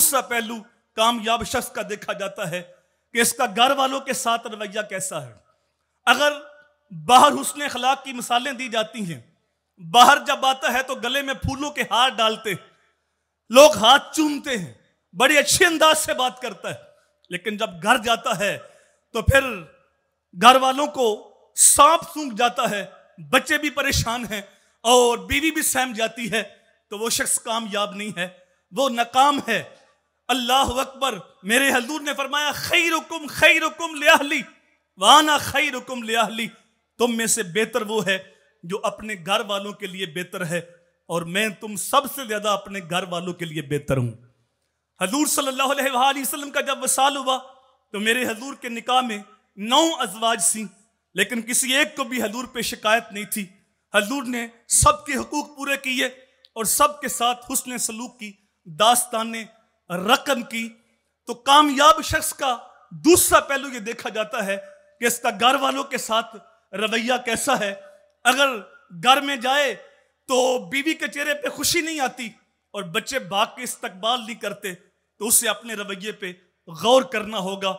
दूसरा पहलू कामयाब शख्स का देखा जाता है कि इसका घर वालों के साथ रवैया कैसा है। अगर बाहर हुस्न अखलाक की मिसालें दी जाती हैं, बाहर जब आता है तो गले में फूलों के हार डालते हैं, लोग हाथ चूमते हैं, बड़े अच्छे अंदाज से बात करता है, लेकिन जब घर जाता है तो फिर घर वालों को सांप सूंघ जाता है, बच्चे भी परेशान हैं और बीवी भी सहम जाती है, तो वो शख्स कामयाब नहीं है, वो नाकाम है। अल्लाह अकबर। मेरे हजूर ने फरमाया खैरुकुम लिअहली वाना खैरुकुम लिअहली, तुम में से बेहतर वो है जो अपने घर वालों के लिए बेहतर है और मैं तुम सबसे ज्यादा अपने घर वालों के लिए बेहतर हूं। हजूर सल्लल्लाहु अलैहि वसल्लम का जब वसाल हुआ तो मेरे हजूर के निकाह में 9 अज़वाज थी, लेकिन किसी एक को भी हजूर पे शिकायत नहीं थी। हजूर ने सबके हुकूक पूरे किए और सबके साथ हुस्न सलूक की दास्तानें रकम की। तो कामयाब शख्स का दूसरा पहलू ये देखा जाता है कि इसका घर वालों के साथ रवैया कैसा है। अगर घर में जाए तो बीवी के चेहरे पे खुशी नहीं आती और बच्चे भाग के इस्तकबाल नहीं करते, तो उसे अपने रवैये पे गौर करना होगा।